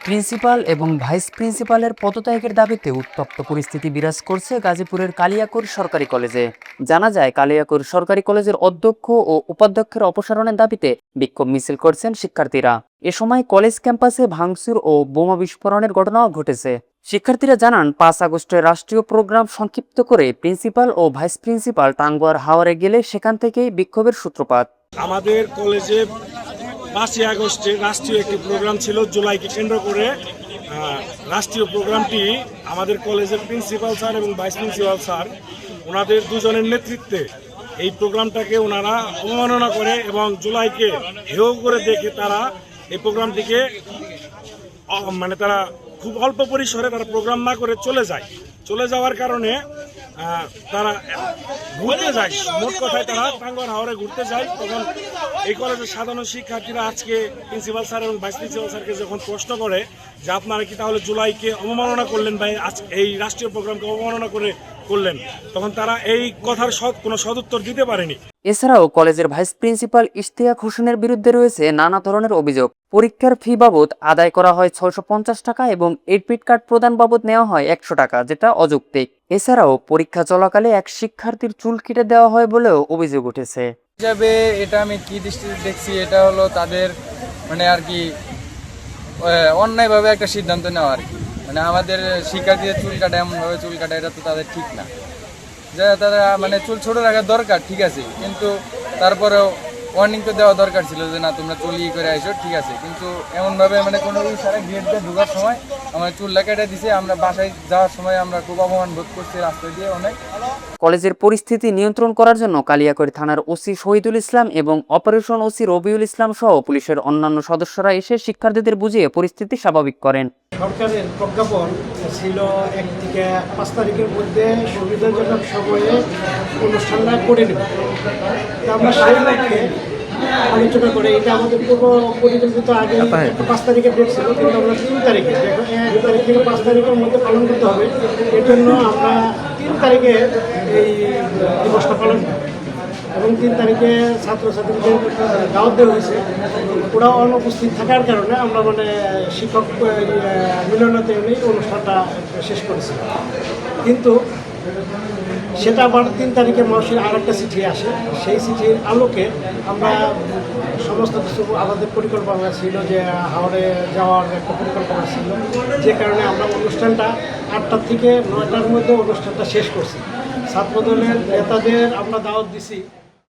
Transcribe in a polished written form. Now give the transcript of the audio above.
Principal এবং vice প্রিন্সিপালের পদত্যাগের দাবিতে উত্তপ্ত পরিস্থিতি বিরাজ করছে গাজীপুরের কালিয়াকৈর সরকারি কলেজে। জানা যায়, কালিয়াকৈর সরকারি কলেজের অধ্যক্ষ ও উপাধ্যক্ষের অপসারণের দাবিতে বিক্ষোভ মিছিল করছেন শিক্ষার্থীরা। এ সময় কলেজ ক্যাম্পাসে ভাঙচুর ও বোমা বিস্ফোরণের ঘটনাও ঘটেছে। শিক্ষার্থীরা জানান, ৫ আগস্টের রাষ্ট্রীয় প্রোগ্রাম সংক্ষিপ্ত করে প্রিন্সিপাল ও ভাইস প্রিন্সিপাল টাঙ্গুয়ার হাওরে গেলে সেখান থেকেই বিক্ষোভের সূত্রপাত। আমাদের কলেজে ৫ই আগস্টে রাষ্ট্রীয় একটি প্রোগ্রাম ছিল, জুলাইকে কেন্দ্র করে। রাষ্ট্রীয় প্রোগ্রামটি আমাদের কলেজের প্রিন্সিপাল স্যার এবং ভাইস প্রিন্সিপাল স্যার ওনাদের দুজনের নেতৃত্বে এই প্রোগ্রামটাকে ওনারা অবমাননা করে এবং জুলাইকে হেয় করে দেখে তারা এই প্রোগ্রামটিকে তারা খুব অল্প পরিসরে তারা প্রোগ্রাম না করে চলে যাওয়ার কারণে তারা ঘুরতে যায়। মোট কথায় তারা টাঙ্গুয়ার হাওরে ঘুরতে যায়। তখন এই কলেজের সাধারণ শিক্ষার্থীরা আজকে প্রিন্সিপাল স্যার এবং ভাইস প্রিন্সিপাল স্যারকে যখন প্রশ্ন করে যে আপনারা কি তাহলে জুলাইকে অবমাননা করলেন বা এই রাষ্ট্রীয় প্রোগ্রামকে অবমাননা করলেন, তখন তারা এই কথার কোনো সদুত্তর দিতে পারেনি। এছাড়াও কলেজের ভাইস প্রিন্সিপাল ইশতিয়াক হোসেনের বিরুদ্ধে রয়েছে নানা ধরনের অভিযোগ। পরীক্ষার ফি বাবদ আদায় করা হয় ৬৫০ টাকা এবং এডমিট কার্ড প্রদান বাবদ নেওয়া হয় ১০০ টাকা, যেটা অযৌক্তিক। এছাড়াও পরীক্ষা চলাকালে এক শিক্ষার্থীর চুল কেটে দেওয়া হয় বলেও অভিযোগ উঠেছে। হিসাবে এটা আমি কি দৃষ্টিতে দেখছি, এটা হলো তাদের আর কি অন্যায়ভাবে একটা সিদ্ধান্ত নেওয়া আর কি। আমাদের শিক্ষার্থীদের চুল কাটা, এমনভাবে চুল কাটা, এটা তো তাদের ঠিক না। যা তারা চুল ছোট রাখার দরকার, ঠিক আছে, কিন্তু তারপরেও ওয়ার্নিং তো দেওয়া দরকার ছিল যে না তোমরা চুল করে আইসো, ঠিক আছে, কিন্তু এমনভাবে কোনো সারা গেট দিয়ে ঢোকার সময় আমার চুলটা কেটে দিছে। আমরা বাসায় যাওয়ার সময় আমরা খুব অপমান বোধ করছি রাস্তা দিয়ে অনেক। কলেজের পরিস্থিতি নিয়ন্ত্রণ করার জন্য কালিয়াকৈর থানার ওসি শহীদুল ইসলাম এবং অপারেশন ওসি রবিউল ইসলাম সহ পুলিশের অন্যান্য সদস্যরা এসে শিক্ষার্থীদের বুঝিয়ে পরিস্থিতি স্বাভাবিক করেন। সরকারের প্রজ্ঞাপন ছিল ১ থেকে ৫ তারিখের মধ্যে সুবিধাজনক সময়ে অনুষ্ঠানটা করে নেব। আমরা সেই লক্ষ্যে আলোচনা করে, এটা আমাদের পূর্ব পরিকল্পিত আগে ৫ তারিখের ডেট ছিল, কিন্তু আমরা ৩ তারিখে ১ তারিখ থেকে ৫ তারিখের মধ্যে পালন করতে হবে। এর জন্য আমরা ৩ তারিখে এই দিবসটা পালন করি এবং ৩ তারিখে ছাত্রছাত্রীদের দাওয়াত দেওয়া হয়েছে। ওরা অনুপস্থিত থাকার কারণে আমরা শিক্ষক মিলনাতে অনুষ্ঠানটা শেষ করেছি। কিন্তু সেটা আবার ৩ তারিখে মানুষের আর একটা চিঠি আসে। সেই চিঠির আলোকে আমরা সমস্ত কিছু আমাদের পরিকল্পনা ছিল যে হাওড়ে যাওয়ার একটা পরিকল্পনা ছিল, যে কারণে আমরা অনুষ্ঠানটা ৮টা থেকে ৯টার মধ্যে অনুষ্ঠানটা শেষ করছি। ছাত্রদলের নেতাদের আমরা দাওয়াত দিছি।